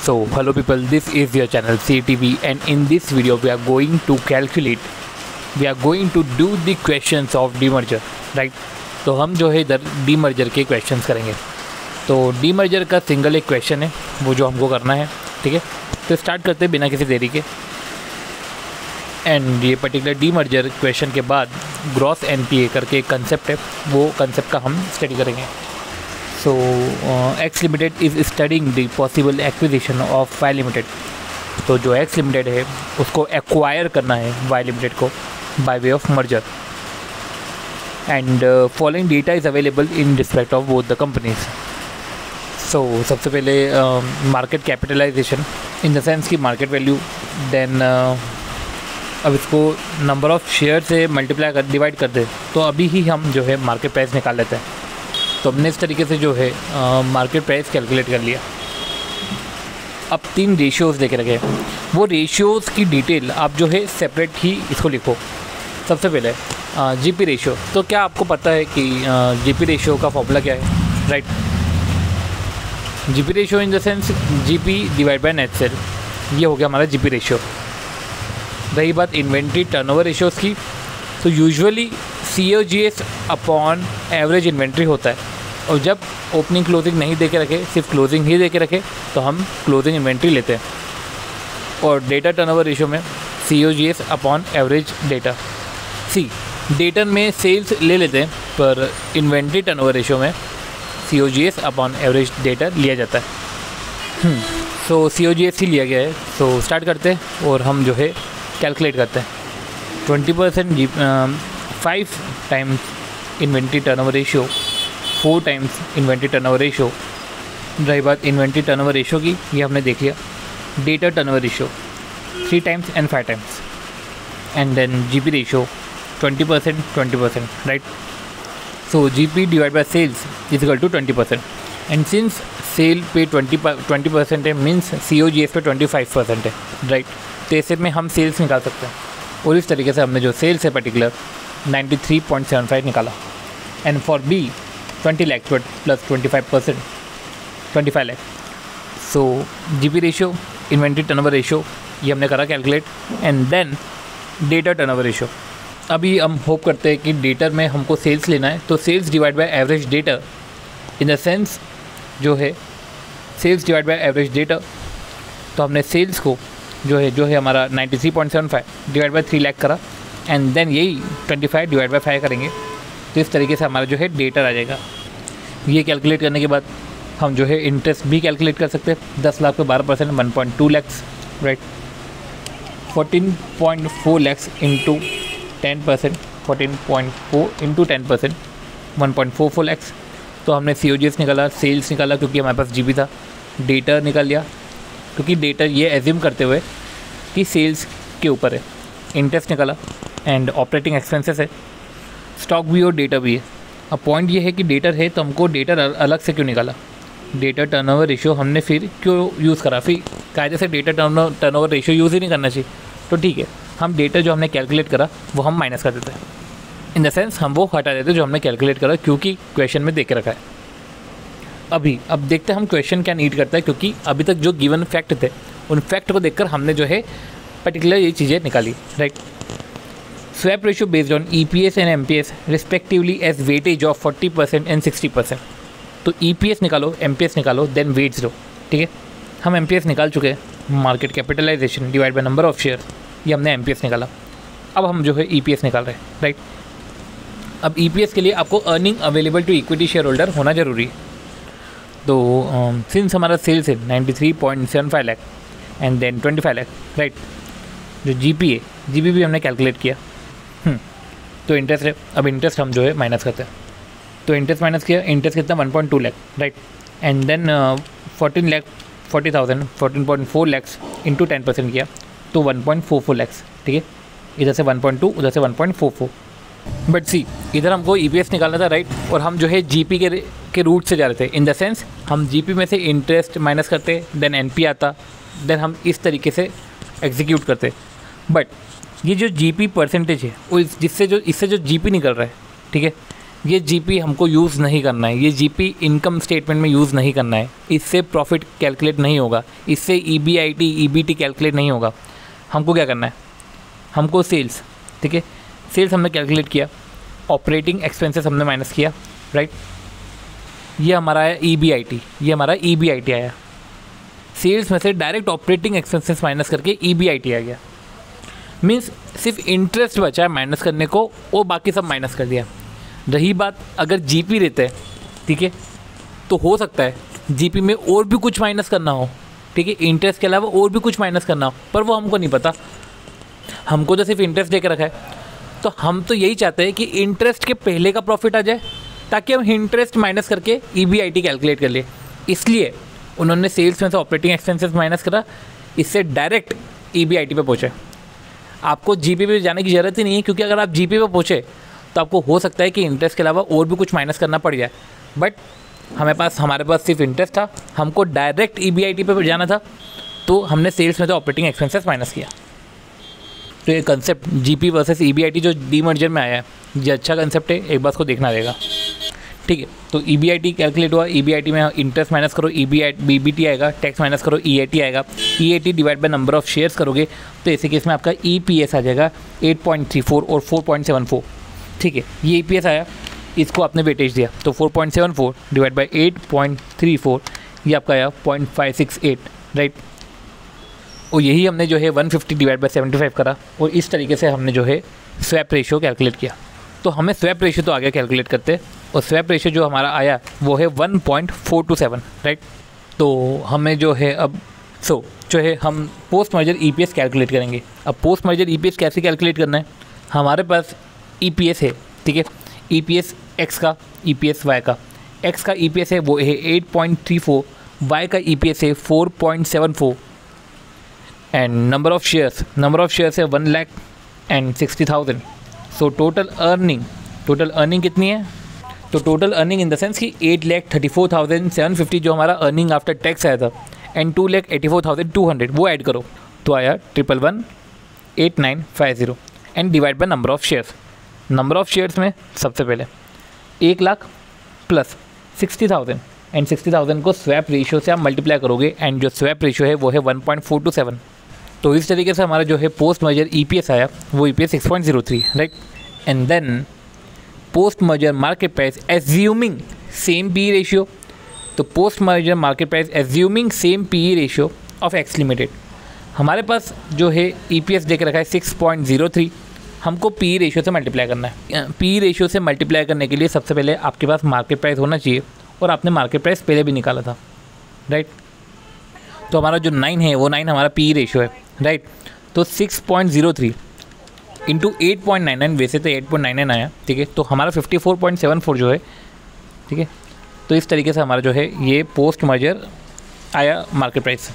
So hello people, this is your channel CTV and in this video we are going to do the questions of demerger, right? तो हम जो है इधर demerger के questions करेंगे। तो डीमर्जर का सिंगल एक क्वेश्चन है वो जो हमको करना है, ठीक है। तो स्टार्ट करते हैं बिना किसी देरी के। एंड ये पर्टिकुलर डीमर्जर क्वेश्चन के बाद ग्रॉस एनपीए करके एक कंसेप्ट है, वो कंसेप्ट का हम स्टडी करेंगे। So X limited is studying the possible acquisition of Y limited. तो जो एक्स लिमिटेड है उसको एक्वायर करना है वाई लिमिटेड को by way of merger. And following data is available in respect of both the companies. सो सबसे पहले market capitalization in the sense की मार्केट वैल्यू, देन अब इसको नंबर ऑफ़ शेयर से मल्टीप्लाई कर डिवाइड कर दे तो अभी ही हम जो है मार्केट प्राइस निकाल लेते हैं। तो हमने इस तरीके से जो है मार्केट प्राइस कैलकुलेट कर लिया। अब 3 रेशियोज़ देखे रखे, वो रेशियोज़ की डिटेल आप जो है सेपरेट ही इसको लिखो। सबसे पहले जीपी रेशियो। तो क्या आपको पता है कि जीपी रेशियो का फॉर्मूला क्या है, right? GP ratio in the sense GP divide by net cell, ये हो गया हमारा जीपी रेशियो। रही बात इन्वेंट्री टर्नओवर रेशियोज़ की, तो usually COGS upon average inventory होता है, और जब ओपनिंग क्लोजिंग नहीं दे के रखे, सिर्फ क्लोजिंग ही दे के रखे, तो हम क्लोजिंग इन्वेंट्री लेते हैं। और डेटा टर्नओवर रेशियो में COGS upon average data. Data में सेल्स ले लेते हैं, पर इन्वेंट्री टर्नओवर रेशियो में COGS अपॉन एवरेज डेटा लिया जाता है। सो COGS ही लिया गया है। सो स्टार्ट करते हैं और हम जो है कैलकुलेट करते हैं। 20% 5 times inventory turnover ratio, 4 times inventory turnover ratio. रही बात इन्वेंट्री टर्नओवर रेशियो की, ये हमने देख लिया। Debtor turnover ratio 3 times and 5 times. And then GP ratio 20%, right? So GP divide by sales is equal to 20%। And since sale पे 20% है, means COGS पे 25% है, राइट? तो ऐसे में हम सेल्स निकाल सकते हैं, और इस तरीके से हमने जो सेल्स है पर्टिकुलर 93.75 निकाला। And for B 20 lakh plus 25%, 25 lakh. So GP ratio, inventory turnover ratio, ये हमने करा calculate. And then debtor turnover ratio. अभी हम होप करते हैं कि डेटा में हमको सेल्स लेना है, तो sales divide by average debtor, in the sense जो है sales divide by average debtor. तो हमने सेल्स को जो है हमारा 93.75 डिवाइड बाय 3 लाख करा, एंड देन यही 25 डिवाइड बाय 5 करेंगे, तो इस तरीके से हमारा जो है डेटा आ जाएगा। ये कैलकुलेट करने के बाद हम जो है इंटरेस्ट भी कैलकुलेट कर सकते हैं। 10 लाख पे 12% 1.2 lakhs, right? 14.4 lakhs into 10%, 14.4 into 10%, 1.44 lakhs. तो हमने COGS निकाला, सेल्स निकाला क्योंकि हमारे पास GP था, डेटा निकाल लिया क्योंकि डेटा ये एज्यूम करते हुए कि सेल्स के ऊपर है, इंटरेस्ट निकाला, एंड ऑपरेटिंग एक्सपेंसेस है, स्टॉक भी और डेटा भी है। अब पॉइंट ये है कि डेटा है तो हमको डेटा अलग से क्यों निकाला? डेटा टर्नओवर रेशियो हमने फिर क्यों यूज़ करा? फिर कायदे से डेटा टर्नओवर रेशियो यूज़ ही नहीं करना चाहिए, तो ठीक है, हम डेटा जो हमने कैलकुलेट करा वो हम माइनस कर देते हैं। इन द सेंस हम वो हटा देते हैं जो हमने कैलकुलेट करा, क्योंकि क्वेश्चन में दे के रखा है। अब देखते हैं हम क्वेश्चन क्या नीड करता है, क्योंकि अभी तक जो गिवन फैक्ट थे उन फैक्ट को देखकर हमने जो है पर्टिकुलर ये चीज़ें निकाली, right? Swap ratio based on EPS and MPS respectively as weightage of 40% and 60%। तो EPS निकालो, MPS निकालो, देन वेट्स लो, ठीक है? हम MPS निकाल चुके हैं, market capitalisation divide by number of share, ये हमने MPS निकाला। अब हम जो है EPS निकाल रहे हैं, राइट? अब EPS के लिए आपको earning available to equity share holder होना ज़रूरी है। तो सिंस हमारा सेल्स है 93.75 lakh and then 25 lakh, right? जो GP है, GP भी हमने कैलकुलेट किया। तो इंटरेस्ट है, अब इंटरेस्ट हम जो है माइनस करते हैं। तो इंटरेस्ट माइनस किया, इंटरेस्ट कितना 1.2 lakh, right? And then 14.4 lakhs into 10% किया, तो 1.44 लैक्स, ठीक है? इधर से 1.2, उधर से 1.44। बट सी, इधर हमको EPS निकालना था, राइट? और हम जो है GP के रूट से जा रहे थे, इन द सेंस हम GP में से इंटरेस्ट माइनस करते, देन NP आता, देन हम इस तरीके से एग्जीक्यूट करते। बट ये जो GP परसेंटेज है वो इससे जो GP निकल रहा है, ठीक है, ये जीपी हमको यूज़ नहीं करना है, ये जीपी इनकम स्टेटमेंट में यूज़ नहीं करना है, इससे प्रॉफिट कैलकुलेट नहीं होगा, इससे ईबीआईटी ईबीटी कैलकुलेट नहीं होगा। हमको क्या करना है, हमको सेल्स, ठीक है, सेल्स हमने कैलकुलेट किया, ऑपरेटिंग एक्सपेंसेस हमने माइनस किया, राइट, ये हमारा आया ईबीआईटी, ये हमारा ईबीआईटी आया। सेल्स में से डायरेक्ट ऑपरेटिंग एक्सपेंसेस माइनस करके ईबीआईटी आ गया। मीन्स सिर्फ इंटरेस्ट बचा है माइनस करने को, और बाकी सब माइनस कर दिया। रही बात अगर जीपी रहते हैं, ठीक है, तो हो सकता है जीपी में और भी कुछ माइनस करना हो, ठीक है, इंटरेस्ट के अलावा और भी कुछ माइनस करना हो, पर वो हमको नहीं पता। हमको तो सिर्फ इंटरेस्ट दे के रखा है, तो हम तो यही चाहते हैं कि इंटरेस्ट के पहले का प्रॉफिट आ जाए, ताकि हम इंटरेस्ट माइनस करके ईबीआईटी कैलकुलेट कर लिए। इसलिए उन्होंने सेल्स में से ऑपरेटिंग एक्सपेंसेस माइनस करा, इससे डायरेक्ट ईबीआईटी पे पहुँचे। आपको जीपी पे जाने की ज़रूरत ही नहीं है, क्योंकि अगर आप जीपी पे पहुँचे तो आपको हो सकता है कि इंटरेस्ट के अलावा और भी कुछ माइनस करना पड़ जाए, बट हमारे पास सिर्फ इंटरेस्ट था, हमको डायरेक्ट ईबीआईटी पे जाना था, तो हमने सेल्स में से ऑपरेटिंग एक्सपेंसेस माइनस किया। तो ये कंसेप्ट जीपी वर्सेस ईबीआईटी जो डीमर्जर में आया है, ये अच्छा कंसेप्ट है, एक बार को देखना रहेगा, ठीक है। तो ईबीआईटी कैलकुलेट हुआ, ईबीआईटी में इंटरेस्ट माइनस करो, ईबीटी आएगा, टैक्स माइनस करो, ईएटी आएगा, EAT divide by number of shares करोगे तो ऐसे केस में आपका ईपीएस आ जाएगा 8.34 और 4.74, ठीक है। ये ईपीएस आया, इसको आपने वेटेज दिया, तो 4.74 डिवाइड बाई 8.34, ये आपका आया 0.568, राइट। और यही हमने जो है 150 डिवाइड बाई 75 करा, और इस तरीके से हमने जो है स्वैप रेशियो कैलकुलेट किया। तो हमें स्वैप रेशियो तो आगे कैलकुलेट करते, और स्वैप रेशियो जो हमारा आया वो है 1.427, राइट। तो हमें जो है अब जो है हम पोस्ट मर्जर ईपीएस कैलकुलेट करेंगे। अब पोस्ट मर्जर ईपीएस कैसे कैलकुलेट करना है, हमारे पास ईपीएस है, ठीक है, ईपीएस एक्स का, ईपीएस वाई का। एक्स का ईपीएस है वो है 8.34, वाई का ईपीएस है 4.74, एंड नंबर ऑफ शेयर्स है 1,60,000। सो टोटल अर्निंग कितनी है, तो total earning in the sense कि 8,34,750 जो हमारा अर्निंग आफ्टर टैक्स आया था, एंड 2,84,200 वो ऐड करो, तो आया 111,8950, and divide by number of shares. Number of shares में सबसे पहले 1,00,000 प्लस 60,000, एंड 60,000 को स्वैप रेशियो से आप मल्टीप्लाई करोगे, एंड जो स्वैप रेशियो है वो है 1.427। तो इस तरीके से हमारा जो है पोस्ट मर्जर ईपीएस आया वो EPS 6.03, right. And then post merger market price assuming same P ratio, तो post merger market price assuming same P ratio of X limited. हमारे पास जो है ईपीएस देख रखा है 6.03, हमको पी रेशियो से मल्टीप्लाई करना है। पी रेशियो से मल्टीप्लाई करने के लिए सबसे पहले आपके पास मार्केट प्राइस होना चाहिए, और आपने मार्केट प्राइस पहले भी निकाला था, राइट। तो हमारा जो 9 है वो 9 हमारा पी रेशियो है, राइट। तो 6.03 इंटू 8.99, वैसे तो 8.99 आया, ठीक है, तो हमारा 54.74 जो है, ठीक है। तो इस तरीके से हमारा जो है ये पोस्ट मर्जर आया मार्केट प्राइस।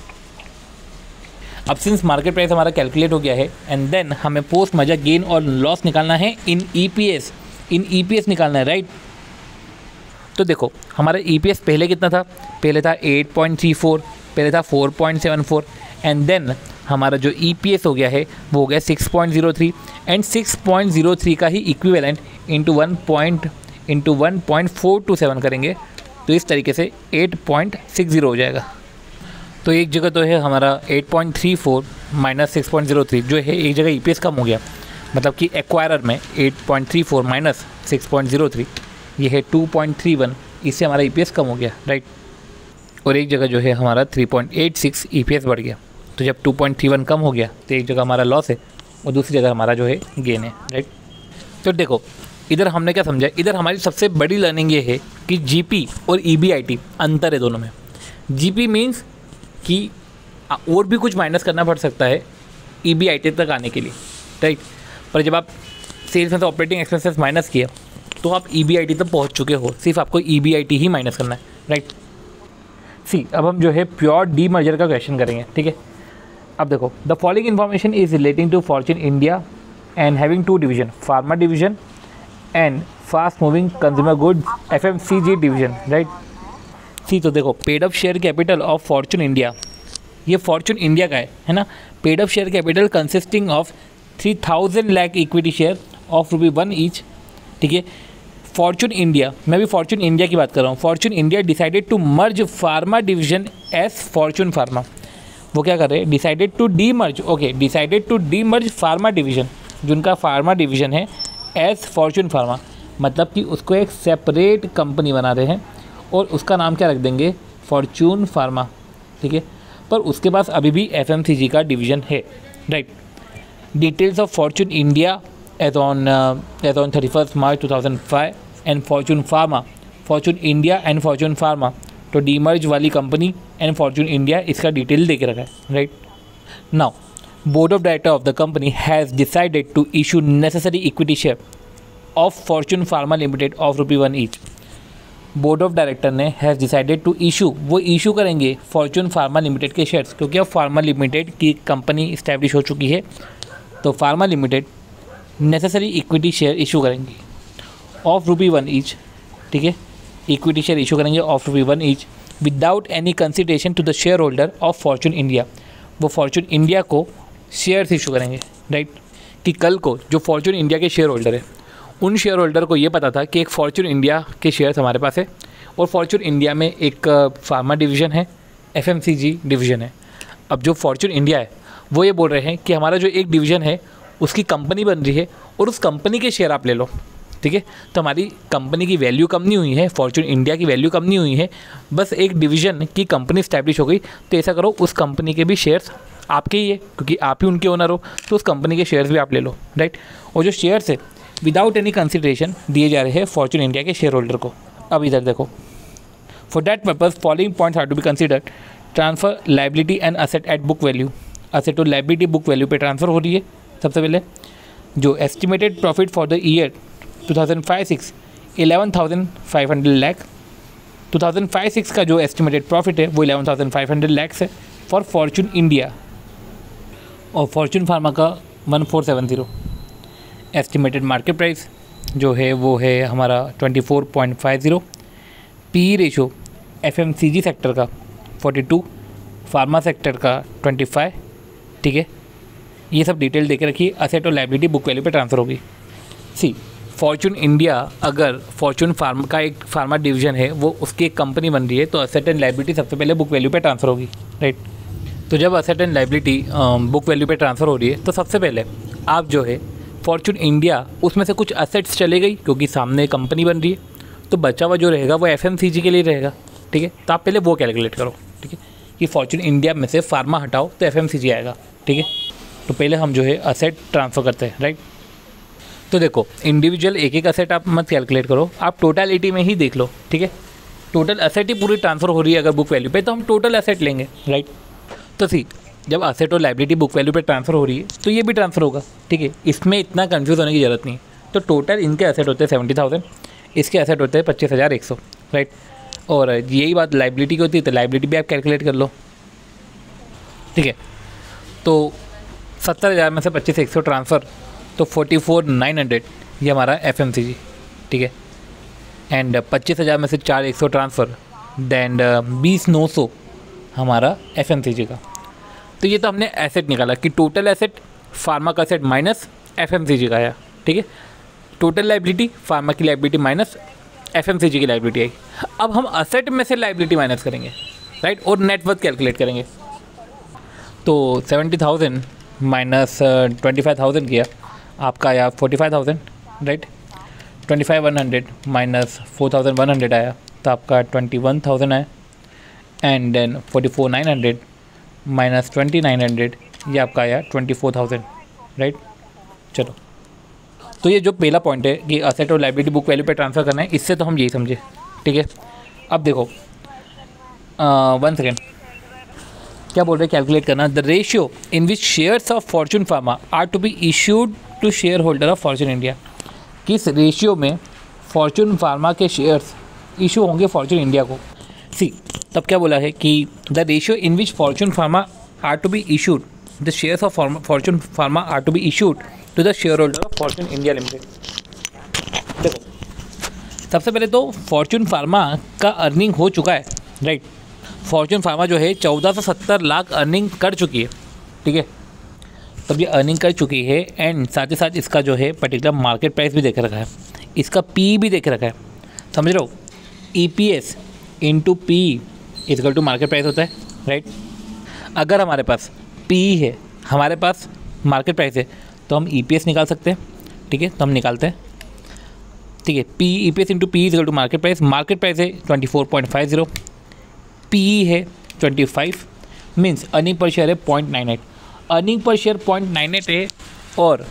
अब सिंस मार्केट प्राइस हमारा कैलकुलेट हो गया है, एंड देन हमें पोस्ट मर्जर गेन और लॉस निकालना है इन ईपीएस निकालना है, राइट। तो देखो हमारा ईपीएस पहले कितना था, पहले था 8.34, पहले था 4.74, एंड देन हमारा जो ईपीएस हो गया है वो हो गया 6.03, एंड 6.03 का ही इक्विवेलेंट इंटू 1.427 करेंगे, तो इस तरीके से 8.60 हो जाएगा। तो एक जगह तो है हमारा 8.34 माइनस 6.03 जो है, एक जगह ईपीएस कम हो गया, मतलब कि एक्वायरर में 8.34 माइनस 6.03 ये है 2.31, इससे हमारा ईपीएस कम हो गया, राइट। और एक जगह जो है हमारा 3.86 ईपीएस बढ़ गया। तो जब 2.31 कम हो गया तो एक जगह हमारा लॉस है और दूसरी जगह हमारा जो है गेन है, राइट। तो देखो इधर हमने क्या समझा, इधर हमारी सबसे बड़ी लर्निंग ये है कि जीपी और ईबीआईटी अंतर है दोनों में। जीपी मीन्स कि और भी कुछ माइनस करना पड़ सकता है ईबीआईटी तक आने के लिए, राइट। पर जब आप सेल्स में से ऑपरेटिंग एक्सपेंसेस माइनस किया तो आप ईबीआईटी तक पहुंच चुके हो, सिर्फ आपको ईबीआईटी ही माइनस करना है, राइट। अब हम जो है प्योर डी मर्जर का क्वेश्चन करेंगे, ठीक है। अब देखो the following information is relating to Fortune India and having 2 division, pharma division and fast moving consumer goods F M C G division, right. तो देखो paid up share capital of Fortune India, ये Fortune India का है ना। Paid up share capital consisting of 3,000 lakh equity share of ₹1 each, ठीक है। Fortune India, मैं भी फॉर्चून इंडिया की बात कर रहा हूँ, Fortune India decided to merge pharma division as Fortune Pharma. वो क्या कर रहे हैं, decided to demerge, okay, decided to demerge pharma division, जिनका फार्मा डिवीजन है, एज फॉर्चून फार्मा, मतलब कि उसको एक सेपरेट कंपनी बना रहे हैं और उसका नाम क्या रख देंगे, फॉर्चून फार्मा, ठीक है। पर उसके पास अभी भी FMCG का डिवीज़न है, right. Details of Fortune India as on 31 March 2005 and Fortune Pharma, Fortune India and Fortune Pharma, तो डीमर्ज वाली कंपनी एंड फॉर्चून इंडिया, इसका डिटेल दे के रखा है, राइट। Now board of director of the company has decided to issue necessary equity share of Fortune Pharma limited of ₹1 each. Board of director ने has decided to issue, वो issue करेंगे Fortune Pharma limited के shares, क्योंकि अब pharma limited की company establish हो चुकी है, तो pharma limited necessary equity share issue करेंगी ऑफ ₹1 ईच, ठीक है। इक्विटी शेयर इशू करेंगे of ₹1 each without any consideration to the share holder of Fortune India. वो फॉर्चून इंडिया को शेयर्स इशू करेंगे, राइट। कि कल को जो फॉर्चून इंडिया के शेयर होल्डर है, उन शेयर होल्डर को ये पता था कि एक फॉर्चून इंडिया के शेयर्स हमारे पास है और फॉर्चून इंडिया में एक फार्मा डिवीज़न है, FMCG डिवीज़न है। अब जो फॉर्चून इंडिया है वो ये बोल रहे हैं कि हमारा जो एक डिवीज़न है उसकी कंपनी बन रही है और उस कंपनी के शेयर आप ले लो, ठीक है। तो हमारी कंपनी की वैल्यू कम नहीं हुई है, फॉर्चून इंडिया की वैल्यू कम नहीं हुई है, बस एक डिवीज़न की कंपनी इस्टेब्लिश हो गई। तो ऐसा करो, उस कंपनी के भी शेयर्स आपके ही है, क्योंकि आप ही उनके ओनर हो, तो उस कंपनी के शेयर्स भी आप ले लो, राइट। और जो शेयर्स है विदाउट एनी कंसिडरेशन दिए जा रहे हैं फॉर्चून इंडिया के शेयर होल्डर को। अब इधर देखो, for that purpose following points are to be considered, transfer liability and asset at book value, asset और लाइबिलिटी बुक वैल्यू पे ट्रांसफ़र हो रही है। सबसे पहले जो estimated profit for the year 2005-06 11,500 lakh, 2005-06 का जो एस्टिमेटेड प्रॉफिट है वो 11,500 लाख है फॉर फॉर्चून इंडिया, और फॉर्चून फार्मा का 1470। एस्टिमेटेड मार्केट प्राइस जो है वो है हमारा 24.50, PE रेशो FMCG सेक्टर का 42, फार्मा सेक्टर का 25, ठीक है। ये सब डिटेल देके रखिए। असेट और लाइबिलिटी बुक वैल्यू पे ट्रांसफ़र होगी। सी फॉर्चून इंडिया, अगर फॉर्चून फार्मा का एक फार्मा डिवीज़न है, वो उसकी एक कंपनी बन रही है, तो असेट एंड लाइबिलिटी सबसे पहले बुक वैल्यू पे ट्रांसफ़र होगी, राइट। तो जब asset and liability book value पे ट्रांसफ़र हो रही है, तो सबसे पहले आप जो है फॉर्चून इंडिया, उसमें से कुछ असेट्स चले गई क्योंकि सामने कंपनी बन रही है, तो बचा हुआ जो रहेगा वो FMCG के लिए रहेगा, ठीक है। तो आप पहले वो कैलकुलेट करो, ठीक है, कि फॉर्चून इंडिया में से फार्मा हटाओ तो FMCG आएगा, ठीक है। तो पहले हम जो है असेट ट्रांसफ़र करते हैं, राइट। तो देखो, इंडिविजुअल एक एक असेट आप मत कैलकुलेट करो, आप टोटलिटी में ही देख लो, ठीक है। टोटल असेट ही पूरी ट्रांसफ़र हो रही है अगर बुक वैल्यू पे, तो हम टोटल असेट लेंगे, राइट। तो सी जब असेट और लाइबिलिटी बुक वैल्यू पे ट्रांसफ़र हो रही है तो ये भी ट्रांसफ़र होगा, ठीक है। इसमें इतना कंफ्यूज होने की ज़रूरत नहीं है। तो टोटल इनके असेट होते हैं 70,000, इसके असेट होते हैं 25,100, राइट। और यही बात लाइबिलिटी की होती है, तो लाइबिलिटी भी आप कैलकुलेट कर लो, ठीक है। तो 70,000 में से 25,100 ट्रांसफ़र, तो 44,900 ये हमारा FMCG, ठीक है। एंड 25,000 में से 4,100 ट्रांसफ़र, देन 20,900 हमारा FMCG का। तो ये तो हमने एसेट निकाला कि टोटल एसेट फार्मा का एसेट माइनस FMCG का आया, ठीक है। टोटल लाइबिलिटी फार्मा की लाइबिलिटी माइनस FMCG की लाइबिलिटी आई। अब हम असेट में से लाइबिलिटी माइनस करेंगे, राइट, और नेटवर्थ कैलकुलेट करेंगे। तो 70,000 माइनस 25,000 किया, आपका आया 45,000, राइट। 25,100 माइनस 4,100 आया, तो आपका 21,000 आया। एंड देन 44,900 माइनस 2,900 ये आपका आया 24,000, राइट। चलो, तो ये जो पहला पॉइंट है कि असेट और लाइबिलिटी बुक वैल्यू पे ट्रांसफ़र करना है, इससे तो हम यही समझे, ठीक है। अब देखो 1 सेकेंड, क्या बोल रहे हैं, कैलकुलेट करना। The ratio in which shares of Fortune Pharma are to be issued to share holder of Fortune India, किस रेशियो में फॉर्चून फार्मा के शेयर्स इशू होंगे फॉर्चून इंडिया को। सी तब क्या बोला है कि the ratio in which Fortune Pharma are to be issued, the shares of Fortune Pharma are to be issued to the share holder of Fortune India limited. देखो, सबसे पहले तो फॉर्चून फार्मा का अर्निंग हो चुका है, राइट। फॉर्चून फार्मा जो है 1470 लाख अर्निंग कर चुकी है, ठीक है। तब ये अर्निंग कर चुकी है, एंड साथ ही साथ इसका जो है पर्टिकुलर मार्केट प्राइस भी देख रखा है। इसका पी भी देख रखा है, समझ रहे हो। EPS into P equal to market price होता है, राइट। अगर हमारे पास पी है, हमारे पास मार्केट प्राइस है, तो हम EPS निकाल सकते हैं, ठीक है। तो हम निकालते हैं, ठीक है। EPS into P equal to market price है 24.50, पी है 25, मीन्स अर्निंग पर शेयर है 0.98, अर्निंग पर शेयर 0.98 है और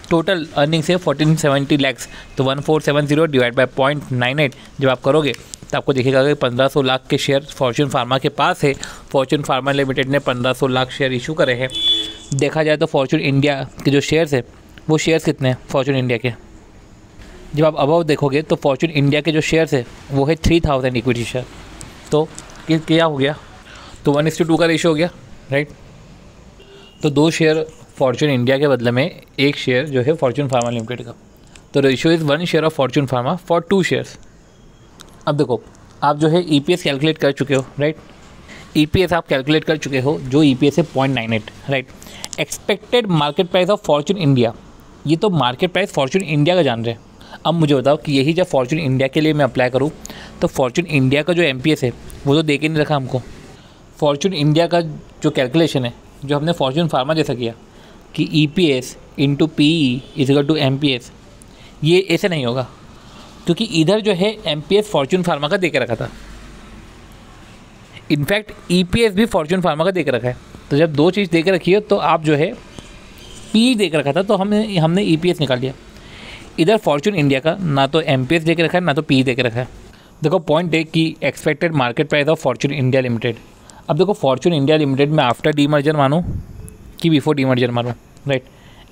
टोटल अर्निंग्स है 1470 लैक्स। तो 1470 डिवाइड बाय 0.98 जब आप करोगे तो आपको दिखेगा कि 1500 लाख के शेयर फॉर्च्यून फार्मा के पास है। फॉर्च्यून फार्मा लिमिटेड ने 1500 लाख शेयर इशू करे हैं। देखा जाए तो फॉर्च्यून इंडिया के जो शेयर्स है वो शेयर्स कितने हैं फॉर्च्यून इंडिया के, जब आप अबाव देखोगे तो फॉर्च्यून इंडिया के जो शेयर्स है वो है 3000 इक्विटी शेयर। तो क्या हो गया, तो 1:2 का रेशियो हो गया, राइट। तो 2 शेयर फॉर्च्यून इंडिया के बदले में 1 शेयर जो है फॉर्च्यून फार्मा लिमिटेड का। तो ratio is 1 share of Fortune pharma for 2 shares. अब देखो, आप जो है EPS कैलकुलेट कर चुके हो, राइट। EPS आप कैलकुलेट कर चुके हो, जो EPS है 0.98, right. Expected market price of Fortune India, ये तो मार्केट प्राइस फॉर्च्यून इंडिया का जान रहे हैं। अब मुझे बताओ कि यही जब फॉर्च्यून इंडिया के लिए मैं अप्लाई करूँ तो फॉर्च्यून इंडिया का जो MPS है वो तो दे के नहीं रखा हमको। फॉर्च्यून इंडिया का जो कैलकुलेशन है, जो हमने फॉर्च्यून फार्मा जैसा किया कि EPS into PE equal to MPS, ये ऐसे नहीं होगा, क्योंकि इधर जो है MPS फॉर्च्यून फार्मा का दे के रखा था। इनफैक्ट EPS भी फॉर्च्यून फार्मा का दे के रखा है। तो जब 2 चीज़ दे के रखी है तो आप जो है PE दे के रखा था, तो हमने EPS निकाल लिया। इधर फॉर्च्यून इंडिया का ना तो MPS दे के रखा है ना तो PE दे के रखा है। देखो पॉइंट है कि expected market price of Fortune India limited. अब देखो फॉर्च्यून इंडिया लिमिटेड में आफ्टर डीमर्जर मानूँ कि बिफोर डीमर्जर मानूँ, right.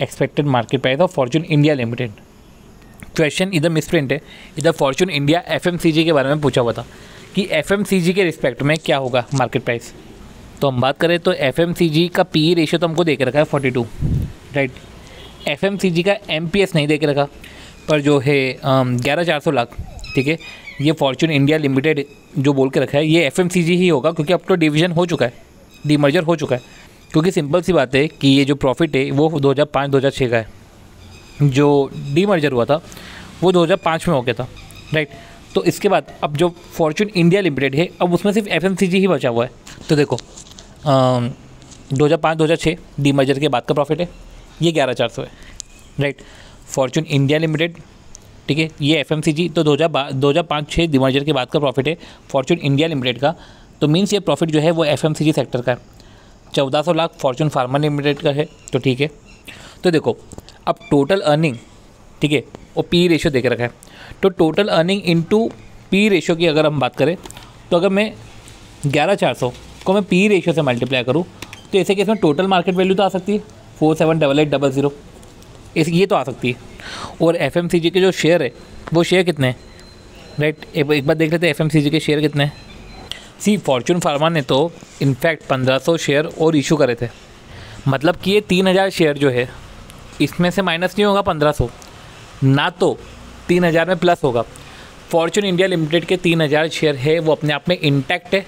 Expected market price of Fortune India limited. Question इधर मिसप्रिंट है, इधर फॉर्च्यून इंडिया FMCG के बारे में पूछा हुआ था कि FMCG के रिस्पेक्ट में क्या होगा मार्केट प्राइस। तो हम बात करें तो FMCG का PE रेशियो तो हमको दे के रखा है 42, राइट। FMCG का MPS नहीं दे के रखा, पर जो है 11,400 लाख, ठीक है, ये फॉर्च्यून इंडिया लिमिटेड जो बोल के रखा है ये FMCG ही होगा, क्योंकि अब तो डिवीज़न हो चुका है, डीमर्जर हो चुका है। क्योंकि सिंपल सी बात है कि ये जो प्रॉफिट है वो 2005-2006 का है, जो डीमर्जर हुआ था वो 2005 में हो गया था, राइट। तो इसके बाद अब जो फॉर्च्यून इंडिया लिमिटेड है अब उसमें सिर्फ FMCG ही बचा हुआ है। तो देखो 2005-2006 डीमर्जर के बाद का प्रॉफिट है, ये 11,400 है, राइट। फॉर्च्यून इंडिया लिमिटेड, ठीक है, ये FMCG, तो 2005-6 डीमर्जर के बाद का प्रॉफिट है फॉर्च्यून इंडिया लिमिटेड का। तो मीन्स ये प्रॉफिट जो है वो FMCG सेक्टर का है। 1400 लाख फॉर्च्यून फार्मा लिमिटेड का है, तो ठीक है। तो देखो अब टोटल अर्निंग, ठीक है, और PE रेशियो देख रखा है। तो total earning into PE ratio की अगर हम बात करें तो अगर मैं 11,400 को मैं PE रेशियो से मल्टीप्लाई करूँ तो ऐसे केस में टोटल मार्केट वैल्यू तो आ सकती है 478800, ये तो आ सकती है। और FMCG के जो शेयर है वो शेयर कितने हैं, राइट। एक बार देख लेते हैं FMCG के शेयर कितने हैं। सी फॉर्च्यून फार्मा ने तो इनफैक्ट 1500 शेयर और इशू करे थे, मतलब कि ये 3000 शेयर जो है इसमें से माइनस नहीं होगा 1500, ना तो 3000 में प्लस होगा। फॉर्च्यून इंडिया लिमिटेड के 3000 शेयर है वो अपने आप में इंटैक्ट है,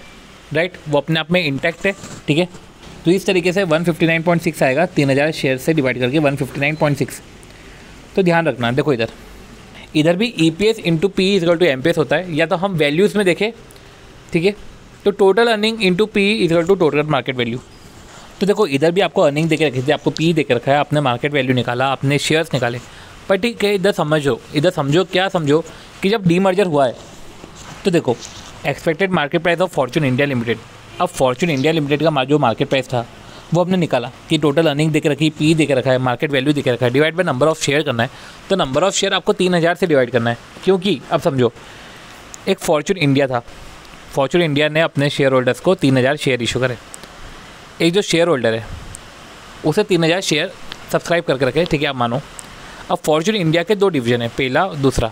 राइट, वो अपने आप में इंटैक्ट है, ठीक है। तो इस तरीके से 159.6 आएगा 3000 शेयर से डिवाइड करके 159.6। तो ध्यान रखना, देखो इधर भी EPS into PE equal to MPS होता है, या तो हम वैल्यूज़ में देखें, ठीक है। तो total earning into PE equal to total market value. तो देखो इधर भी आपको अर्निंग देके रखी थी, आपको PE देके रखा है, आपने मार्केट वैल्यू निकाला, आपने शेयर्स निकाले, पर ठीक है इधर समझो क्या समझो कि जब डीमर्जर हुआ है तो देखो expected market price of Fortune India limited. अब फॉर्च्यून इंडिया लिमिटेड का जो मार्केट प्राइस था वो हमने निकाला कि टोटल अर्निंग देके रखी, PE देके रखा है, मार्केट वैल्यू देके रखा है, divide by number of share करना है। तो नंबर ऑफ शेयर आपको 3000 से डिवाइड करना है, क्योंकि अब समझो एक फॉर्च्यून इंडिया था, फॉर्च्यून इंडिया ने अपने शेयर होल्डर्स को 3000 शेयर इशू करे। एक जो शेयर होल्डर है उसे 3000 शेयर सब्सक्राइब करके रखे, ठीक है, आप मानो। अब फॉर्च्यून इंडिया के 2 डिवीज़न है, पहला दूसरा।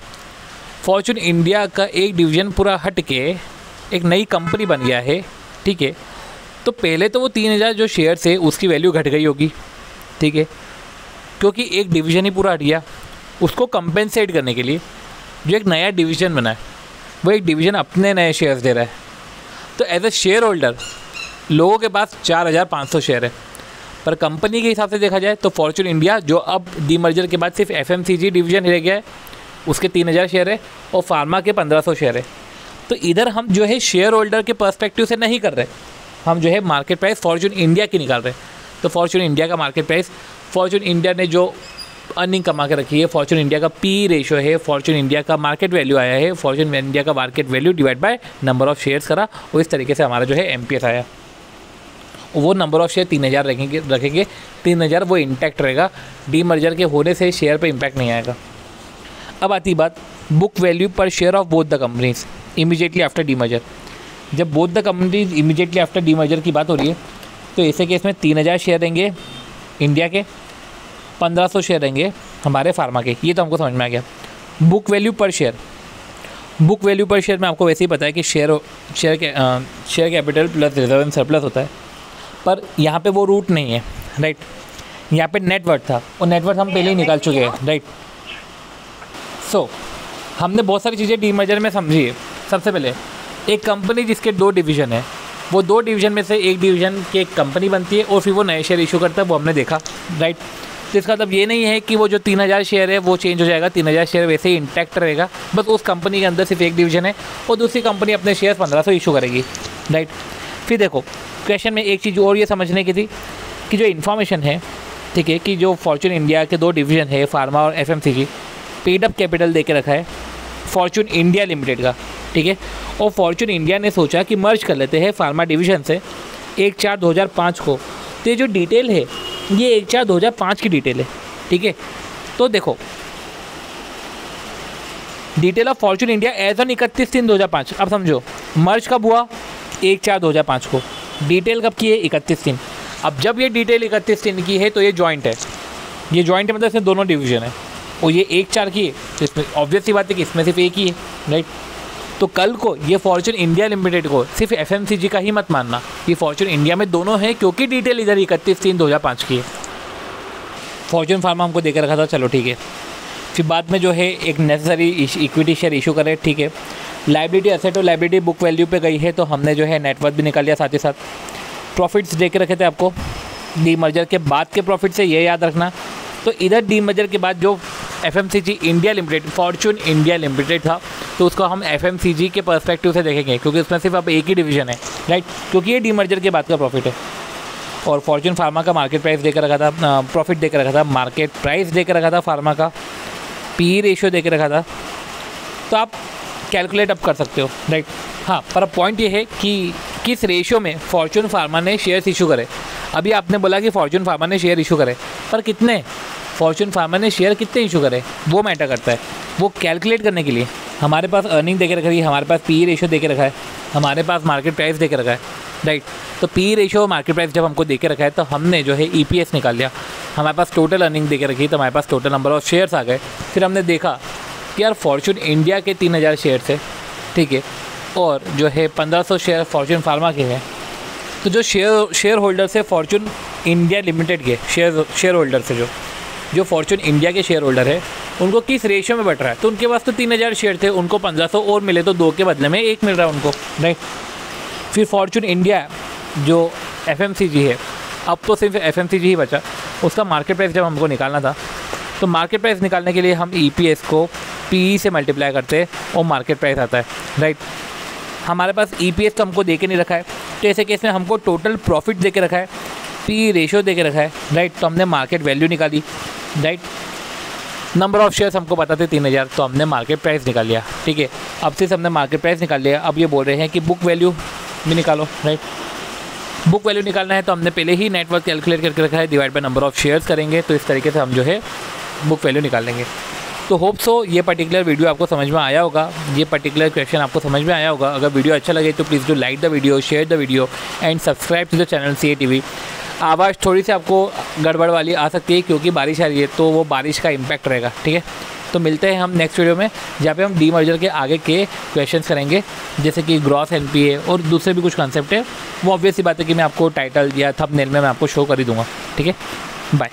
फॉर्च्यून इंडिया का एक डिवीज़न पूरा हट के एक नई कंपनी बन गया है, ठीक है। तो पहले तो वो 3000 जो शेयर्स है उसकी वैल्यू घट गई होगी, ठीक है, क्योंकि एक डिवीज़न ही पूरा हट गया। उसको कंपेंसेट करने के लिए जो एक नया डिवीज़न बना है वो एक डिवीज़न अपने नए शेयर्स दे रहा है। तो एज ए शेयर होल्डर लोगों के पास 4500 शेयर है, पर कंपनी के हिसाब से देखा जाए तो फॉर्च्यून इंडिया जो अब डीमर्जर के बाद सिर्फ FMCG डिवीज़न रह गया है, उसके 3000 शेयर है और फार्मा के 1500 शेयर है। तो इधर हम जो है शेयर होल्डर के पर्सपेक्टिव से नहीं कर रहे, हम जो है मार्केट प्राइस फॉर्च्यून इंडिया की निकाल रहे हैं। तो फॉर्च्यून इंडिया का मार्केट प्राइस, फॉर्च्यून इंडिया ने जो अर्निंग कमा के रखी है, फॉर्च्यून इंडिया का पी रेशो है, फॉर्च्यून इंडिया का मार्केट वैल्यू आया है, फॉर्च्यून इंडिया का market value divide by number of shares करा और इस तरीके से हमारा जो है एमपीएस आया। वो नंबर ऑफ शेयर 3000 रखेंगे 3000 वो इंटैक्ट रहेगा, डीमर्जर के होने से शेयर पे इम्पैक्ट नहीं आएगा। अब आती बात book value per share of both the companies immediately after demerger. जब both the companies immediately after demerger की बात हो रही है तो ऐसे केस में 3000 शेयर रहेंगे इंडिया के, 1500 शेयर रहेंगे हमारे फार्मा के। ये तो हमको समझ में आ गया। Book value per share, book value per share में आपको वैसे ही पता है कि share capital plus reserve and surplus होता है, पर यहाँ पे वो रूट नहीं है, राइट। यहाँ पे नेटवर्थ था और नेटवर्थ हम पहले ही निकाल चुके हैं, राइट। सो हमने बहुत सारी चीज़ें डीमर्जर में समझी है। सबसे पहले एक कंपनी जिसके 2 डिवीज़न है, वो 2 डिवीज़न में से एक डिवीज़न की एक कंपनी बनती है और फिर वो नए शेयर इशू करता है, वो हमने देखा, राइट। तो इसका मतलब ये नहीं है कि वो जो 3000 शेयर है वो चेंज हो जाएगा, 3000 शेयर वैसे ही इंटैक्ट रहेगा, बस उस कंपनी के अंदर सिर्फ एक डिवीज़न है और दूसरी कंपनी अपने शेयर 1500 इशू करेगी, राइट। फिर देखो क्वेश्चन में एक चीज़ और ये समझने की थी कि जो इन्फॉर्मेशन है, ठीक है, कि जो फॉर्च्यून इंडिया के 2 डिवीज़न है फार्मा और एफएमसीजी, पेड अप कैपिटल दे के रखा है फॉर्च्यून इंडिया लिमिटेड का, ठीक है। और फॉर्च्यून इंडिया ने सोचा कि मर्ज कर लेते हैं फार्मा डिवीज़न से 1/4/2005 को। तो ये जो डिटेल है ये 1/4/2005 की डिटेल है, ठीक है। तो देखो detail of Fortune India as on 31/3/2005। अब समझो मर्ज कब हुआ, 1/4/2005 को। डिटेल कब की है, 31/3। अब जब ये डिटेल 31/3 की है तो ये जॉइंट है, ये जॉइंट है मतलब इसमें दोनों डिवीज़न है और ये 1/4 की है, तो इसमें ऑब्वियस सी बात है कि इसमें सिर्फ एक ही है, राइट। तो कल को ये फॉर्च्यून इंडिया लिमिटेड को सिर्फ एफएमसीजी का ही मत मानना, ये फॉर्च्यून इंडिया में दोनों है क्योंकि डिटेल इधर 31/3/2005 की है। फॉर्च्यून फार्मा हमको देकर रखा था, चलो ठीक है। फिर बाद में जो है एक नेसेसरी इक्विटी शेयर इशू करे, ठीक है। लाइबिलिटी एसेट और लाइबिलिटी बुक वैल्यू पे गई है तो हमने जो है नेटवर्थ भी निकाल लिया साथ ही साथ। प्रॉफिट्स दे के रखे थे आपको डीमर्जर के बाद के प्रॉफिट से, ये याद रखना। तो इधर डीमर्जर के बाद जो FMCG India limited, Fortune India limited था, तो उसको हम एफएमसीजी के पर्सपेक्टिव से देखेंगे क्योंकि उसमें सिर्फ अब एक ही डिवीज़न है, राइट, क्योंकि ये डीमर्जर के बाद का प्रॉफिट है। और फॉर्च्यून फार्मा का मार्केट प्राइस देकर रखा था, प्रॉफिट देकर रखा था, मार्केट प्राइस देकर रखा था, फार्मा का पी रेशियो देकर रखा था। तो आप कैलकुलेट अप कर सकते हो, राइट। हाँ, पर अब पॉइंट ये है कि किस रेशियो में फॉर्च्यून फार्मा ने शेयर्स इशू करे। अभी आपने बोला कि फॉर्च्यून फार्मा ने शेयर इशू करे, पर कितने, फॉर्च्यून फार्मा ने शेयर कितने इशू करे वो मैटर करता है। वो कैलकुलेट करने के लिए हमारे पास अर्निंग देके रखी है, हमारे पास पी रेशियो देके रखा है, हमारे पास मार्केट प्राइस देके रखा है, राइट। तो पी रेशियो मार्केट प्राइस जब हमको देके रखा है तो हमने जो है ईपीएस निकाल लिया। हमारे पास टोटल अर्निंग देके रखी तो हमारे पास टोटल नंबर ऑफ शेयर्स आ गए। फिर हमने देखा कि यार फॉर्च्यून इंडिया के 3000 शेयर्स है, ठीक है, और जो है 1500 शेयर फॉर्च्यून फार्मा के हैं। तो जो शेयर होल्डर्स है फॉर्च्यून इंडिया लिमिटेड के शेयर होल्डर्स है, जो फॉर्च्यून इंडिया के शेयर होल्डर है, उनको किस रेशियो में बढ़ रहा है। तो उनके पास तो 3000 शेयर थे, उनको 1500 और मिले तो 2 के बदले में 1 मिल रहा है उनको, राइट। फिर फॉर्च्यून इंडिया जो एफएमसीजी है, अब तो सिर्फ एफएमसीजी ही बचा, उसका मार्केट प्राइस जब हमको निकालना था तो मार्केट प्राइस निकालने के लिए हम ईपीएस को पी से मल्टीप्लाई करते हैं और मार्केट प्राइस आता है, राइट। हमारे पास ईपीएस तो हमको दे के नहीं रखा है, तो ऐसे केस में हमको टोटल प्रॉफिट दे के रखा है, पी रेशियो दे के रखा है, राइट। तो हमने मार्केट वैल्यू निकाली, राइट। नंबर ऑफ शेयर्स हमको पता थे 3000, तो हमने मार्केट प्राइस निकाल लिया, ठीक है। अब से हमने मार्केट प्राइस निकाल लिया, अब ये बोल रहे हैं कि बुक वैल्यू भी निकालो, राइट। बुक वैल्यू निकालना है तो हमने पहले ही नेटवर्थ कैलकुलेट करके रखा है, divide by number of shares करेंगे, तो इस तरीके से हम जो है बुक वैल्यू निकाल लेंगे। तो होप सो ये पर्टिकुलर वीडियो आपको समझ में आया होगा, ये पर्टिकुलर क्वेश्चन आपको समझ में आया होगा। अगर वीडियो अच्छा लगे तो please do like the video, share the video and subscribe to the channel CA TV। आवाज़ थोड़ी सी आपको गड़बड़ वाली आ सकती है क्योंकि बारिश आ रही है, तो वो बारिश का इम्पैक्ट रहेगा, ठीक है। तो मिलते हैं हम नेक्स्ट वीडियो में, जहाँ पे हम डीमर्जर के आगे के क्वेश्चंस करेंगे, जैसे कि ग्रॉस एनपीए और दूसरे भी कुछ कॉन्सेप्ट है। वो ऑब्वियस सी बात है कि मैं आपको टाइटल या थंबनेल में मैं आपको शो कर ही दूँगा, ठीक है। बाय।